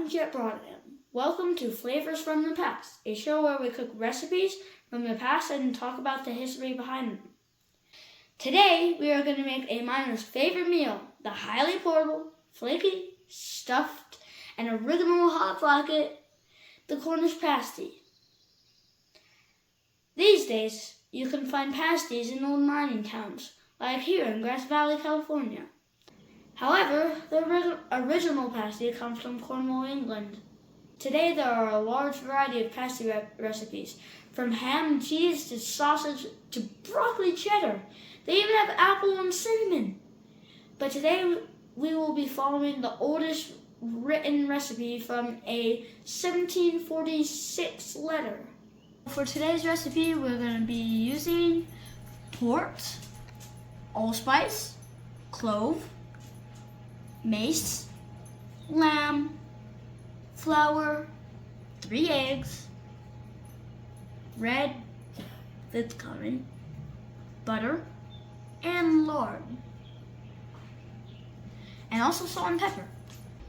I'm Jett. Welcome to Flavors from the Past, a show where we cook recipes from the past and talk about the history behind them. Today, we are going to make a miner's favorite meal, the highly portable, flaky, stuffed, and original hot pocket, the Cornish Pasty. These days, you can find pasties in old mining towns, like here in Grass Valley, California. However, the original pasty comes from Cornwall, England. Today there are a large variety of pasty recipes, from ham and cheese to sausage to broccoli cheddar. They even have apple and cinnamon. But today we will be following the oldest written recipe from a 1746 letter. For today's recipe, we're going to be using port, allspice, clove, mace, lamb, flour, 3 eggs, red, that's coming, butter, and lard, and also salt and pepper.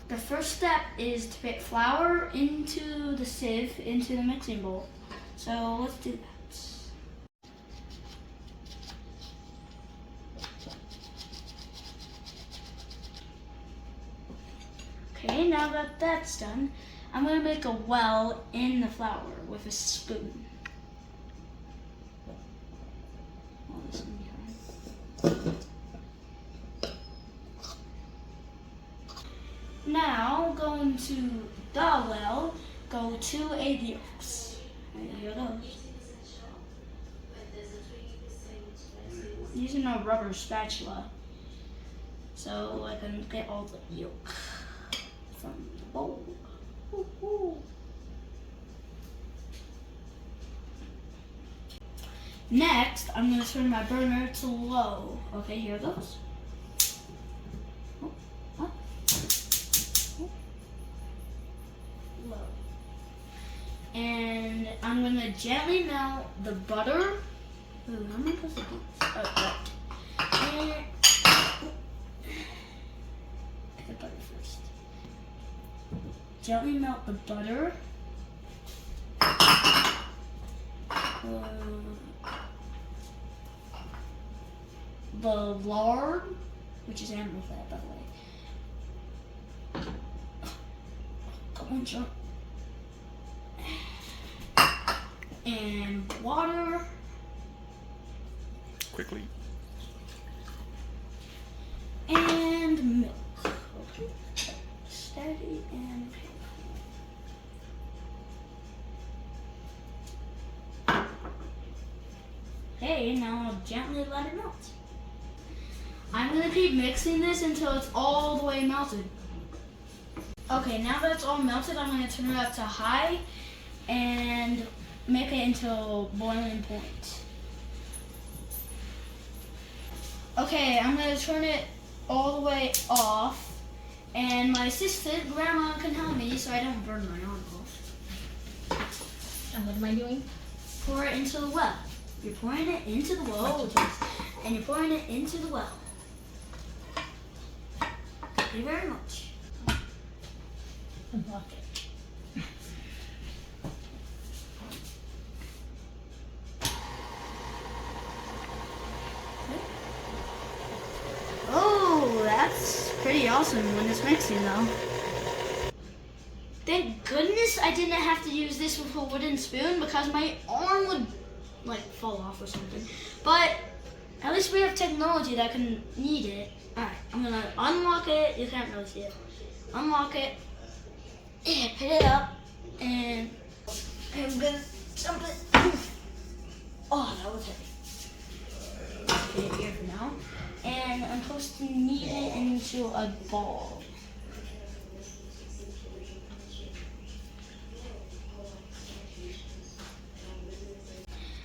The first step is to put flour into the sieve, into the mixing bowl. So let's do that. Okay, now that that's done, I'm going to make a well in the flour with a spoon. Now, going to the well, go 2 egg yolks. And here goes. Using a rubber spatula so I can get all the yolk from the bowl. Woo-hoo. Next, I'm going to turn my burner to low. Okay, here it goes. Low. And I'm going to gently melt the butter. Ooh, how am I supposed to do this? Oh, right. And the butter first. Gently melt the butter. The lard, which is animal fat, by the way. Come on, jump. And water. Quickly. And milk. Okay. Steady and careful. Okay, now I'll gently let it melt. I'm going to keep mixing this until it's all the way melted. Okay, now that it's all melted, I'm going to turn it up to high and make it until boiling point. Okay, I'm going to turn it all the way off, and my assistant, Grandma, can help me so I don't burn my arm off. And what am I doing? Pour it into the well. You're pouring it into the well, and you're pouring it into the well. Thank you very much. Unlock it. Oh, that's pretty awesome when it's mixing though. Thank goodness I didn't have to use this with a wooden spoon because my arm would like fall off or something. But at least we have technology that can knead it. Alright, I'm gonna unlock it. You can't really see it. Unlock it. And put it up. And I'm gonna dump it. Oh, that was heavy. Put it here for now. And I'm supposed to knead it into a ball.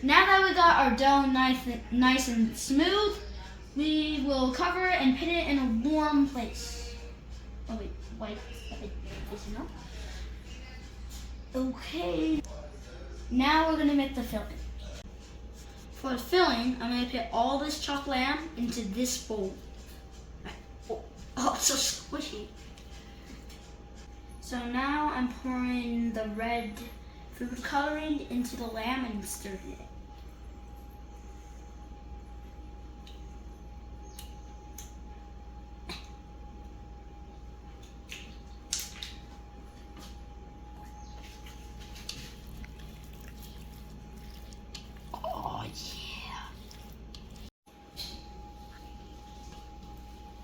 Now that we got our dough nice and smooth, we will cover it and put it in a warm place. Oh wait, is enough? Okay. Now we're gonna make the filling. For the filling, I'm gonna put all this chopped lamb into this bowl. Oh, it's so squishy. So now I'm pouring the red food coloring into the lamb and stirring it. Oh yeah.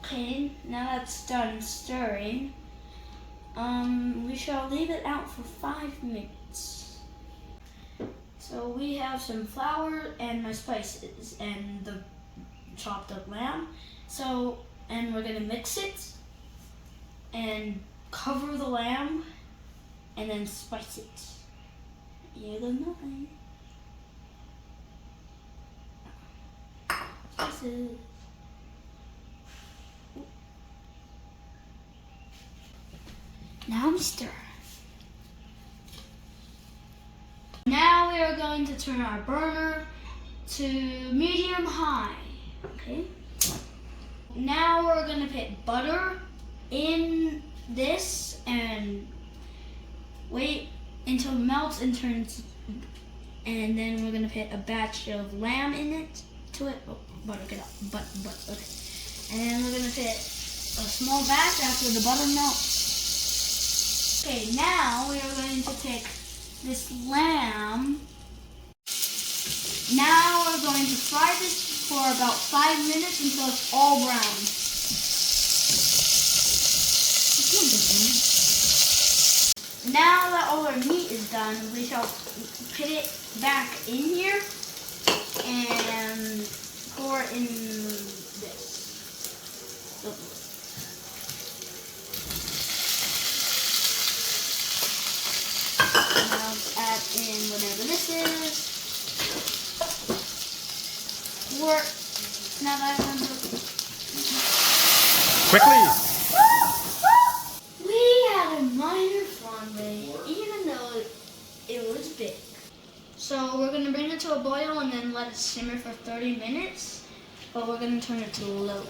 Okay, now that's done stirring. We shall leave it out for 5 minutes. So we have some flour and my spices and the chopped up lamb. And we're gonna mix it and cover the lamb and then spice it. Here goes nothing. Spice it. Now I'm stirring. Now we are going to turn our burner to medium high. Okay. Now we're gonna put butter in this and wait until it melts and turns. And then we're gonna put a batch of lamb in it to it. Oh, butter, get out. Butter. Okay. And then we're gonna put a small batch after the butter melts. Okay, now we are going to take this lamb. Now we're going to fry this for about 5 minutes until it's all brown. Now that all our meat is done, we shall put it back in here and pour in this. Now add in whatever this is. Now that I remember. Quickly! We had a minor flamme, even though it was big. So we're going to bring it to a boil and then let it simmer for 30 minutes. But we're going to turn it to low.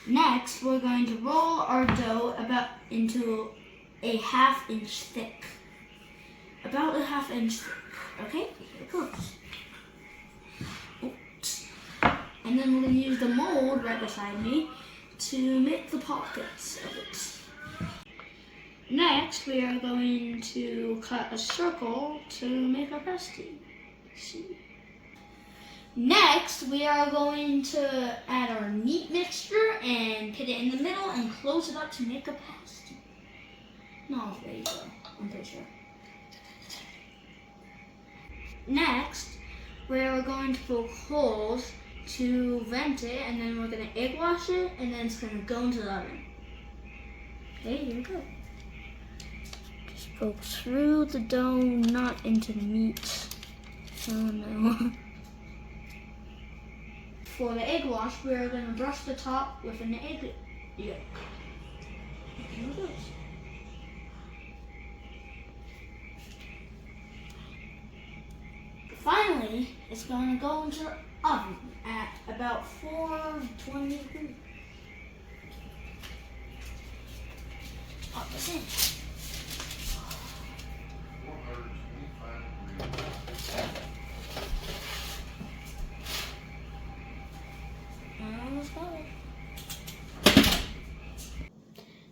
Next, we're going to roll our dough into a 1/2 inch thick. About a 1/2 inch thick. Okay, here it goes. Oops. And then we're going to use the mold right beside me to make the pockets of it. Next, we are going to cut a circle to make our pasty. See? Next, we are going to add our meat mixture and put it in the middle and close it up to make a pasty. No, there you go. I'm pretty sure. Next, we are going to poke holes to vent it, and then we're going to egg wash it, and then it's going to go into the oven. Okay, here we go. Just poke through the dough, not into the meat. Oh no. For the egg wash, we are going to brush the top with an egg yolk. Here it goes. Finally, it's going to go into the oven at about 420 degrees. Pop this in.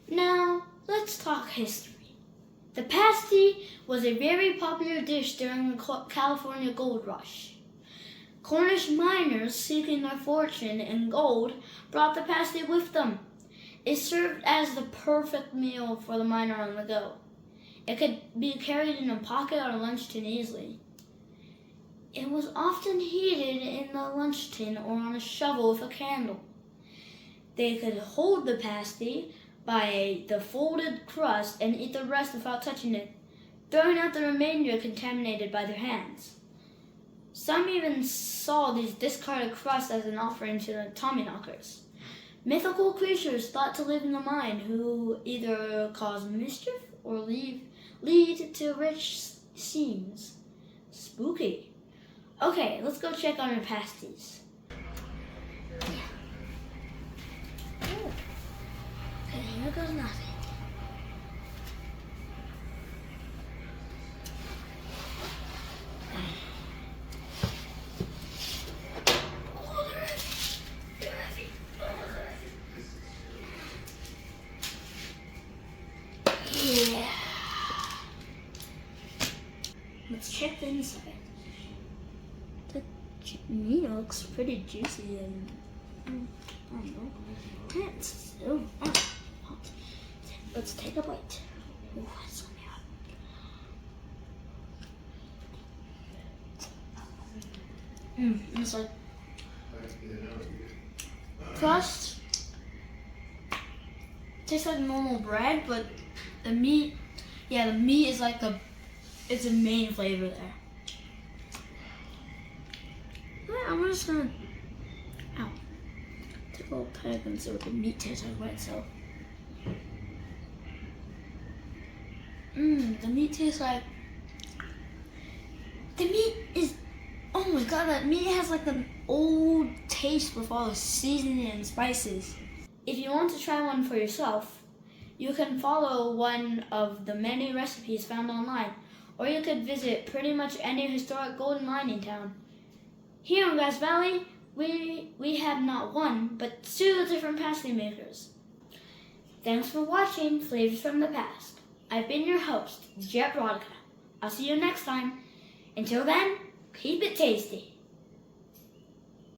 Now, let's talk history. The pasty was a very popular dish during the California gold rush. Cornish miners seeking their fortune in gold brought the pasty with them. It served as the perfect meal for the miner on the go. It could be carried in a pocket or lunch tin easily. It was often heated in the lunch tin or on a shovel with a candle. They could hold the pasty by the folded crust and eat the rest without touching it, throwing out the remainder contaminated by their hands. Some even saw these discarded crusts as an offering to the Tommyknockers, mythical creatures thought to live in the mine who either cause mischief or lead to rich scenes. Spooky. Okay, let's go check on our pasties. Okay, there goes nothing. Yeah. Let's check the inside. The meat looks pretty juicy and I don't know. It's so hot. Let's take a bite. Oh, it's gonna be hot. It's like crust. Tastes like normal bread, but the meat, the meat is like it's the main flavor there. I'm just gonna, take a little peg and see what the meat tastes like by itself. The meat tastes like, oh my god, that meat has like an old taste with all the seasoning and spices. If you want to try one for yourself, you can follow one of the many recipes found online, or you could visit pretty much any historic gold mining town. Here in Grass Valley, we have not one, but 2 different pasty makers. Thanks for watching Flavors from the Past. I've been your host, Jett. I'll see you next time. Until then, keep it tasty.